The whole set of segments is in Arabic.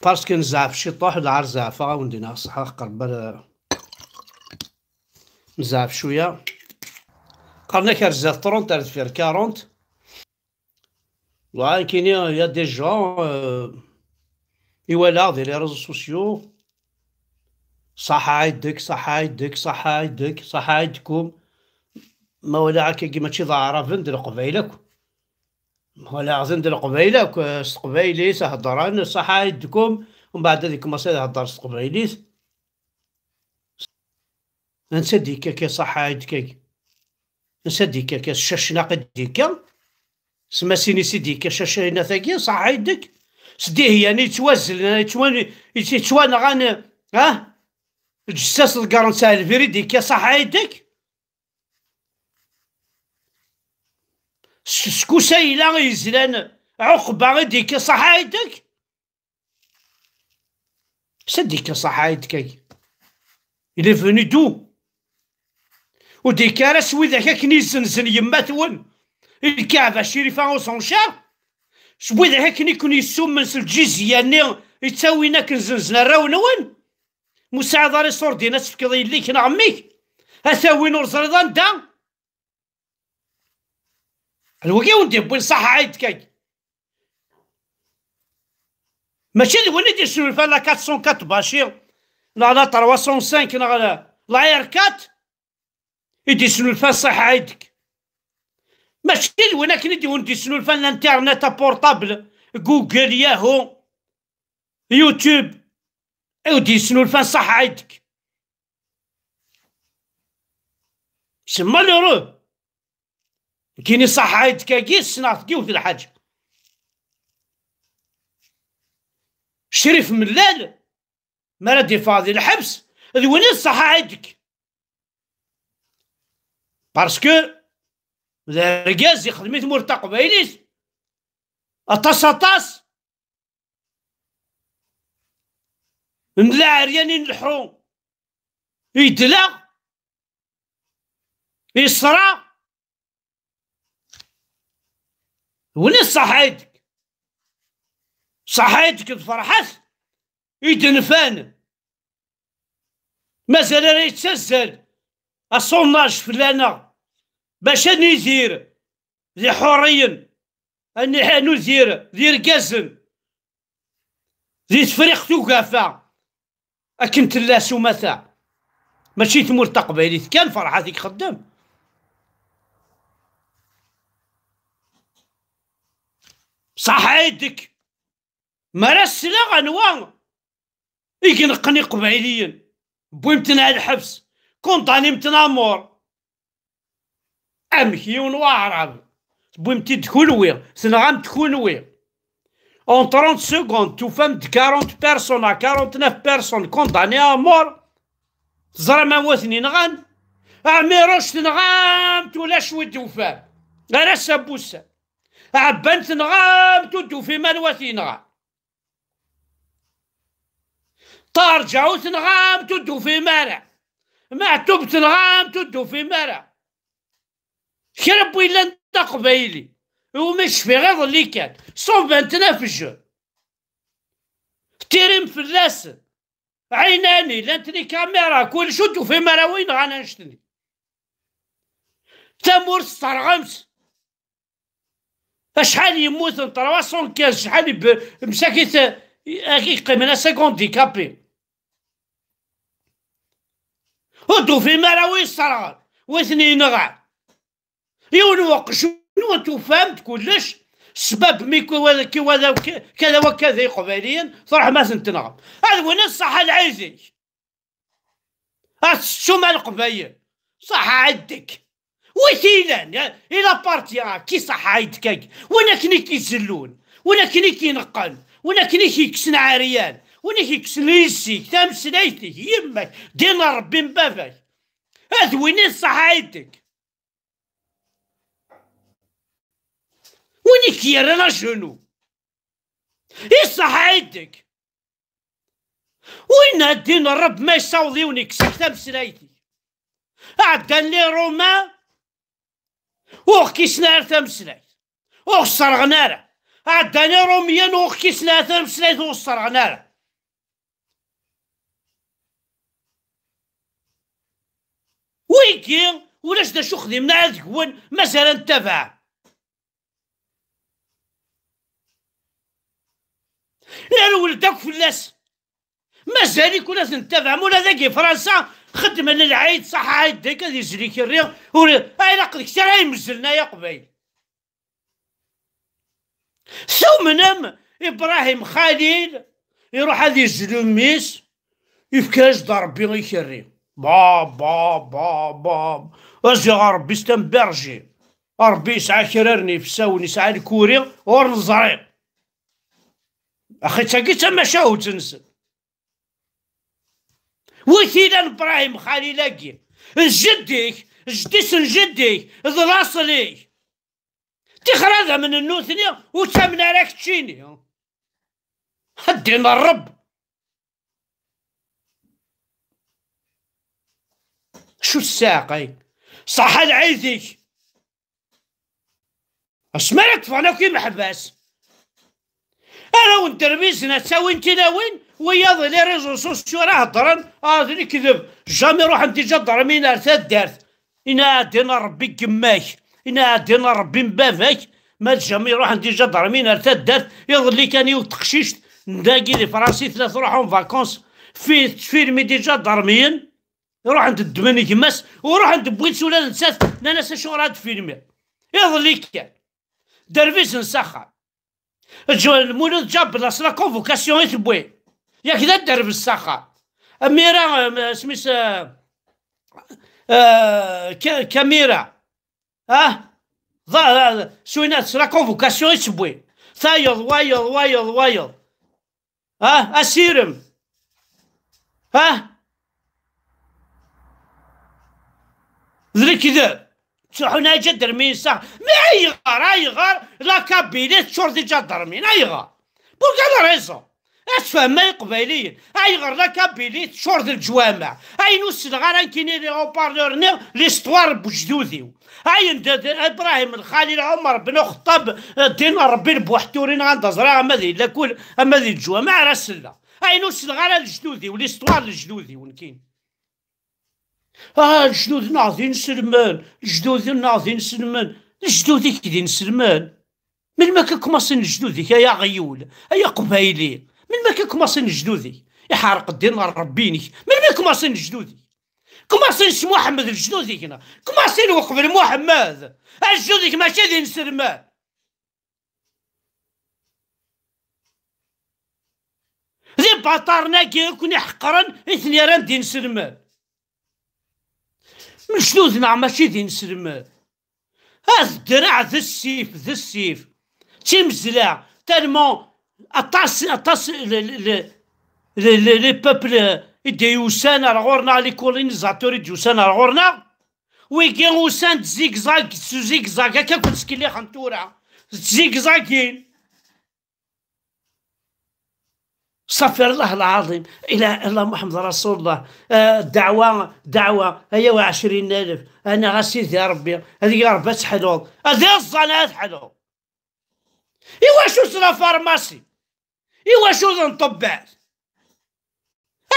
باسكو نزعف شي طوح ولا عار زعفة وندينا الصحة قرب نزعف شوية قرنا كرزات 30 تاع فير 40 وعاد كاين يا دي جون يوالا ديال لي ريزو سوسيو صحة يدك صحة يدك صحة يدك صحة يدكم ما ولا هكا كيما تشي ضعرة فندر قبايلك ولا زندر قبايلك قبايلي هضران صحة يدكم ومن بعد هذيك كوماسي يهضر قبايليت نسى ديكا كي صحة يدك نسى ديكا كي الشاشنا قد ديكا سما سيني سيديكا شاشنا ثاكي صحة يدك سديه يعني يتوازل يتوان غان ها الجساس القرن ساهل فيريدي كي صحة يدك سكو سايلا يزلان عقبة غدي كي صحة يدك سديك صحة يدك إلي فوني دو وديكا راه سويدا كني زنزن يما ثون الكعبة شريفة وصنشار سويدا كني كون يسوم من الجيزية ني يتساوينا كنزنزنا راونون مساعد راه صور دينا تفكضي ليك نعميك هثاوي نور زريضان دا الوكي وندي بوين صحة يدك ماشي وين يدير سولفا لا 404 باشير لا 305 لا اير 4 يدي سولفا صحة يدك ماشي وين كندي وندي سولفا الانترنت بورطابل جوجل ياهو يوتيوب ودي سولفا صحة يدك سما لورو كيني صحة يدك كي صنعت كيوت الحاجة شريف ملال ما ردي فاضي الحبس هذي وين الصحة يدك باسكو ذا رقاز يخدم ثمور قبايليس اطاس ملا عريانين الحروم يدلا يصرا وين الصحة يدك صحة يدك تفرحت يدنفان مازال راه يتسلسل الصوناج فلانا باش نيزير ذي حوريا اني حانو زير ذي رقازن ذي تفريق توقافا اكن تلاسو مثا ماشي تمور تقبايليت كان فرحاتك خدام صح يدك مرسلا غنوا يقنقني قبايليا بويمتنا الحبس كونطاني متنا مور امكيون واعرب بويمتي تكونوي سنغام تكونوي اون 30 سكوند تو فام 40 بيرسون 49 بيرسون كونطاني ا مور تزرى ما وثني نغان عميروش تنغام تولا شوي توفام غير سابوسا عبان تنغام تودو في مالوثي نغام طارجعو تنغام تودو في مرع معتوب تنغام تودو في مرع كربو إلا انت قبايلي ومش في غير اللي كان صوب تنافج تيرم فلاس عيناني لانتني كاميرا كل شدو في مرع وين غانا نشتني تمور سترغمس شحال يموت 315 شحال مساكيت يقيمنا 50 ديكابي ودو في مراوي الصرغال واثنين نغع يونوق شنو انتو فهمت كلش السبب ميكو كذا وكذا قباليا صراح ما تنغم هذا وين الصحة العايزيك شو مال القبايل صحة عندك وثيلان الى بارتي كي صحة عندك وين كني كيزلون وين كني كينقل وين كني كيكسن عريان وين كيكسن ليسيك تمسلايتك يمك دينا ربي مبافاك هذا وين الصحة عندك وين كيرانا شنو الصحة عندك وين الدين الرب ما يساوضيوني كسر تمسلايتي عدان لي روما وكيسنا تمسلايت وصرغنارا عداني روميان وكيسنا تمسلايت وصرغنارا ويكي ولاش دا شو خدمنا هذاك وين مازال نتابع. يا ولدك فلاس مازال يكون لازم نتابع مولا ذاكي فرنسا خدم لنا العيد صح عيد ديك هذا يجري كريغ هاي لقد كثر هاي مزلنا يا قبيل. ثم ابراهيم خليل يروح هذا يجلو ميس يفكاش ضربي يكري باب باب باب باب اجي ربي استنبرجي ربي يسعى كررني في ساوني يسعى الكوري ورنزري اخي تاكي تما شاو تنسى وثيلا ابراهيم خليلاكي جديك جديسن جديك ذلاصلي تخرج من النوثني وتمنا راك تشيني هدينا الرب. شو الساقي صح العيديك اسمعك فانا كي محباس انا وندربيزنا تساوي انت وين ويا لي ريزو سوسيو راه هضرن هذا كذب جامي روح انت جدر مين ارثاد دارت انا دينا ربي كماك انا دينا ربي مبافاك ما جامي روح انت جدر مين ارثاد دارت يظل كان يوتقشيش نداقي لي فرنسي ثلاث روحهم فاكونس في فيلمي ديجا درميين يروح عند الدماني كماس وروح عند بويتس ولا نسات ناس شو راه فيلمي يظل كان دربيز نسخر المولود جاب لاص لا كونفوكاسيون يتبوي ياك ذا درب السخر اميره سميس كاميرا سوينات لا كونفوكاسيون يتبوي ثايض وايض وايض وايض اسيرم ذلك كذا حنا جدر مين صح ما يغار لا كابينيت شرطي جدر مين يغار بوكا ريزون اسفهم ما يقبلين يغار لا كابينيت شرط الجوامع نوس الغار كاينين لي اوبارلور ليستوار بوجدودي ابراهيم الخليل عمر بن الخطاب دين ربي بوحتورين غندزرا ماذي لا كل ماذي الجوامع راه سلا نوس الغار الجدودي وليستوار الجدودي وين كاين الجدود ناضين سلمان الجدود ناضين سلمان الجدود كدين سلمان من ما كماصين الجدود يا غيول يا قبايلي من ما كماصين الجدود يحرق الدين ربيني من ما كماصين الجدود كماصين سي محمد الجدود هنا كماصين وقف محمد الجدود ماشي دين سلمان ذي باطارنا كي حقرا اثني راه دين سلمان من جدودنا ماشي دين سلمان هذا الدرع ذا السيف ذا السيف تيمزلع تالمون اطاس لي بوبل ديوسان غورنا لي كولونيزاتور ديوسان غورنا ويكي وسان زيكزاك زيكزاك هكا كنت سكيلي خنتورا زيكزاكين استغفر الله العظيم إلى الله محمد رسول الله دعوة هي 20,000 أنا غسيت يا ربي هذه يا ربي تحلوض هذه الصلاة تحلوض إيوا شو صرا فارماسي إيوا شو نطبات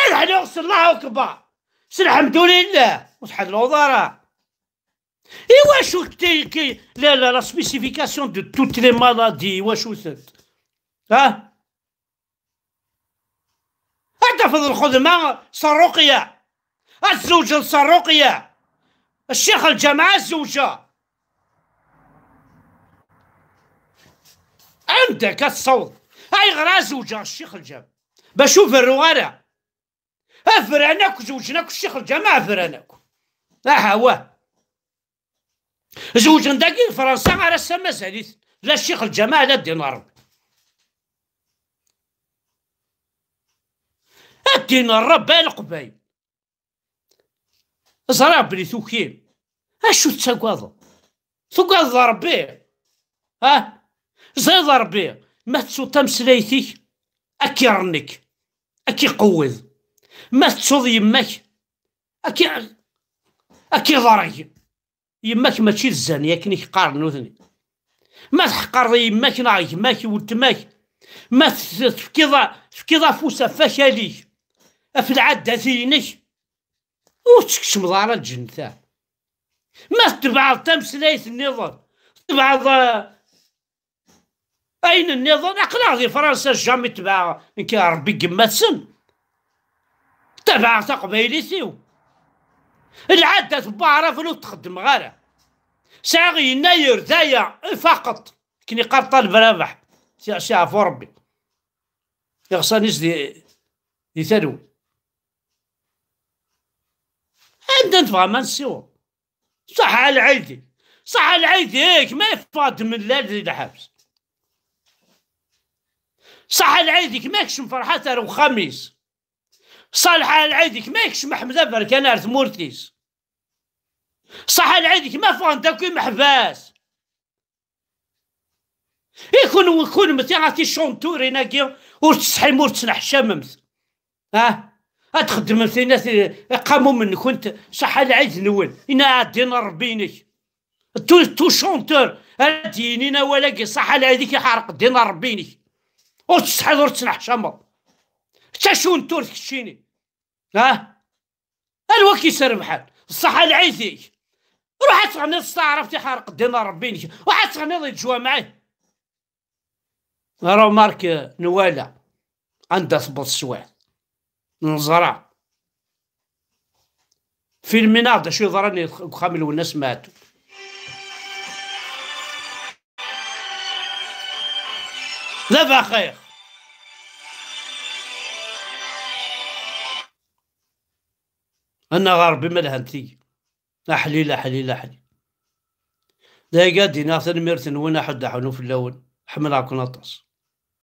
الحلوض الله أكبر الحمد لله وتحلوض راه إيوا شو كي لا سبيسيفيكاسيون دو توت لي مالادي إيوا شو ثت تفض الخدمة صاروقية الزوجة الصاروقية الشيخ الجماعة الزوجة عندك الصوت غرا زوجة الشيخ الجماعة بشوف الروارة فرانك زوجناك الشيخ الجماعة فرانك هو زوج داكي فرنسا على السما زاليت لا الشيخ الجماعة لا الدينار الدين الرب القبايل زرا بلي ثوكيم اشو تساقاض ثقاض ربي زيد ربي ما تسو تمسليتيك اكي رنك اكي قوذ ما تسوض يماك اكي ضري يماك ماشي الزانية كنيك قارن وذني ما تحقر يماك ناغي يماك ولتماك ما تفكيضا فوسا فشاليك في العادة ثينك وتكشم ضارة الجنة ما تبعض تمسلايت النظام تبعض أين النظام أقلع دي فرنسا جامي تبع إنك ربي قمتسن تبع تقبيليتيو العادة بعرف لو تخدم غيره ساغي يناير ذايا فقط كني قرط البرابح شافو ربي يغصانيش دي ثانوي عندنا نتبغى ما نسيو صح على العيدي صح على العيدي هيك ما يفاد من الليل الحبس صح على العيدك ماكش فرحات رو خميس صالح على العيدك ماكش محمد بركان ثمورتيس صح على العيدك ما فان داكوي محباس يكون متيغاتي شونتوري ناكي وتصحي مور تسنح شممت تخدم في ناس قاموا منك كنت صح على العيد نول انا دينا ربينك تو شونتور دينينا ولاكي صح على العيدك يحرق دينا ربينك وتصحي دور تسنح شمر تا شونتور تكشيني الوكي سر بحال الصح على العيدك روح تغني تستعرف تحرق دينا ربينك وحد تغني تجوا معاه راه مارك نوالا عندها ثبط سواع نزرع في المناضة شو ضرني خامل والناس ماتوا ذا خير أنا غربي ملهنتي أحلي لحلي لحلي لا قادي ناثر ميرتن وين أحد حنو في اللون حمل عكون أطس